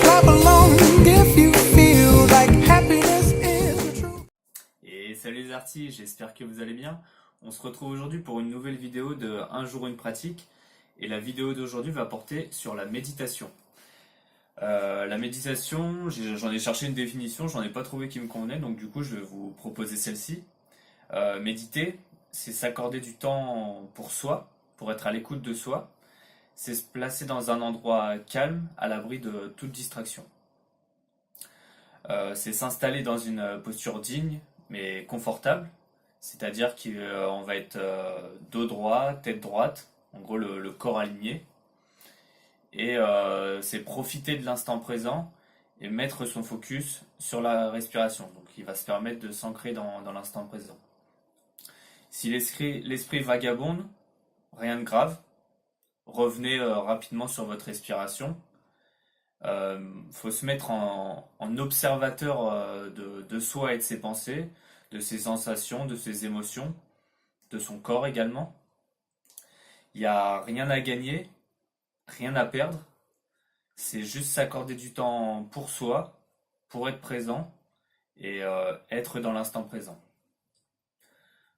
Clap along if you feel like happiness is the truth. Et salut les artis, j'espère que vous allez bien. On se retrouve aujourd'hui pour une nouvelle vidéo de Un jour une pratique. Et la vidéo d'aujourd'hui va porter sur la méditation. La méditation, j'en ai cherché une définition, j'en ai pas trouvé qui me convenait, donc du coup je vais vous proposer celle-ci. Méditer, c'est s'accorder du temps pour soi, pour être à l'écoute de soi. C'est se placer dans un endroit calme, à l'abri de toute distraction. C'est s'installer dans une posture digne, mais confortable. C'est-à-dire qu'on va être dos droit, tête droite, en gros le corps aligné. Et c'est profiter de l'instant présent et mettre son focus sur la respiration. Donc il va se permettre de s'ancrer dans l'instant présent. Si l'esprit vagabonde, rien de grave. Revenez rapidement sur votre respiration. Faut se mettre en observateur de soi et de ses pensées, de ses sensations, de ses émotions, de son corps également. Il n'y a rien à gagner, rien à perdre. C'est juste s'accorder du temps pour soi, pour être présent et être dans l'instant présent.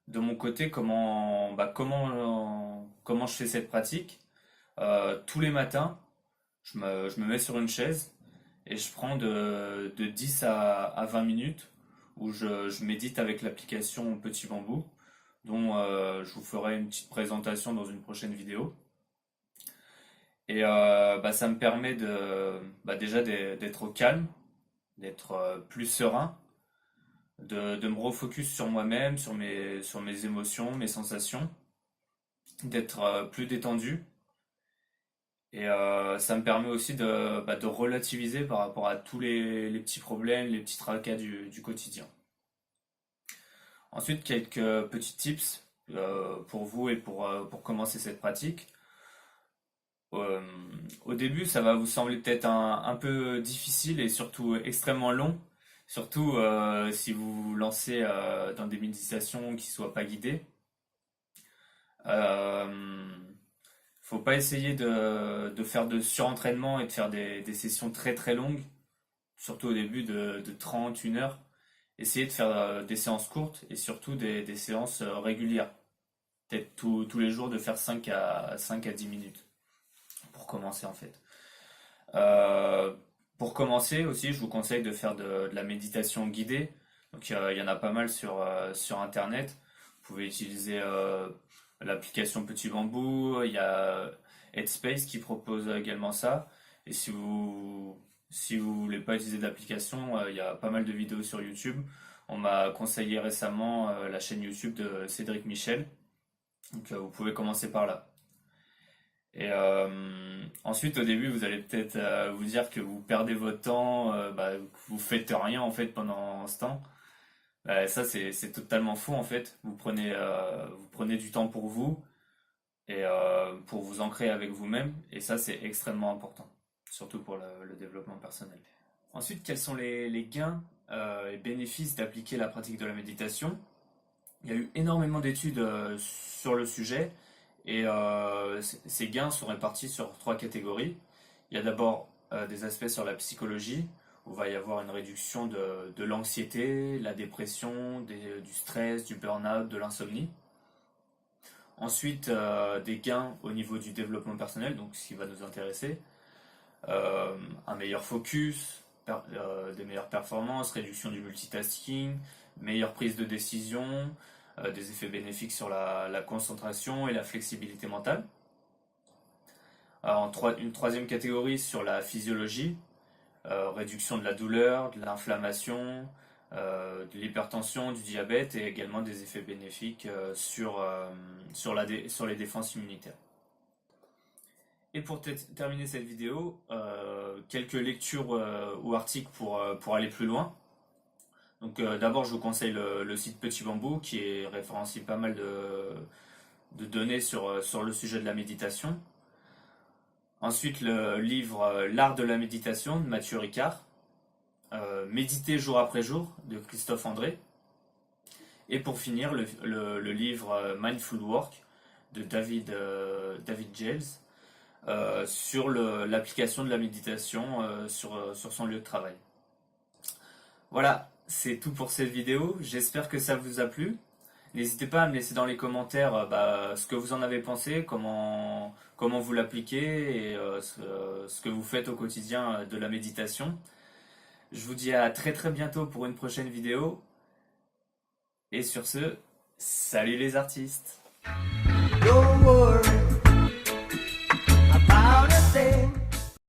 De mon côté, comment je fais cette pratique? Tous les matins, je me mets sur une chaise et je prends de 10 à 20 minutes où je médite avec l'application Petit Bambou, dont je vous ferai une petite présentation dans une prochaine vidéo. Et ça me permet déjà d'être au calme, d'être plus serein, de me refocus sur moi-même, sur mes émotions, mes sensations, d'être plus détendu. Et ça me permet aussi de relativiser par rapport à tous les petits problèmes, les petits tracas du quotidien. Ensuite, quelques petits tips pour vous et pour commencer cette pratique. Au début, ça va vous sembler peut-être un peu difficile et surtout extrêmement long, surtout si vous vous lancez dans des méditations qui ne soient pas guidées. Faut pas essayer de faire de surentraînement et de faire des sessions très très longues, surtout au début de 30, 1 heure. Essayez de faire des séances courtes et surtout des séances régulières. Peut-être tous les jours de faire 5 à 10 minutes pour commencer en fait. Pour commencer aussi, je vous conseille de faire de la méditation guidée. Donc il y en a pas mal sur Internet. Vous pouvez utiliser l'application Petit Bambou, il y a Headspace qui propose également ça. Et si vous voulez pas utiliser d'application, il y a pas mal de vidéos sur YouTube. On m'a conseillé récemment la chaîne YouTube de Cédric Michel. Donc vous pouvez commencer par là. Et ensuite, au début, vous allez peut-être vous dire que vous perdez votre temps, que vous faites rien en fait pendant ce temps. Ça, c'est totalement faux en fait. Vous prenez du temps pour vous et pour vous ancrer avec vous-même. Et ça, c'est extrêmement important, surtout pour le développement personnel. Ensuite, quels sont les gains et bénéfices d'appliquer la pratique de la méditation? Il y a eu énormément d'études sur le sujet et ces gains sont répartis sur 3 catégories. Il y a d'abord des aspects sur la psychologie, où il va y avoir une réduction de l'anxiété, la dépression, du stress, du burn-out, de l'insomnie. Ensuite, des gains au niveau du développement personnel, donc ce qui va nous intéresser. Un meilleur focus, des meilleures performances, réduction du multitasking, meilleure prise de décision, des effets bénéfiques sur la concentration et la flexibilité mentale. Une troisième catégorie sur la physiologie, réduction de la douleur, de l'inflammation, de l'hypertension, du diabète et également des effets bénéfiques sur les défenses immunitaires. Et pour terminer cette vidéo, quelques lectures ou articles pour aller plus loin. Donc d'abord je vous conseille le site Petit Bambou qui référencie pas mal de données sur le sujet de la méditation. Ensuite le livre L'art de la méditation de Mathieu Ricard. Méditer jour après jour de Christophe André. Et pour finir le livre Mindful Work de David Jales. sur l'application de la méditation sur son lieu de travail. Voilà, c'est tout pour cette vidéo. J'espère que ça vous a plu. N'hésitez pas à me laisser dans les commentaires ce que vous en avez pensé, comment vous l'appliquez et ce que vous faites au quotidien de la méditation. Je vous dis à très très bientôt pour une prochaine vidéo. Et sur ce, salut les artistes! Don't worry.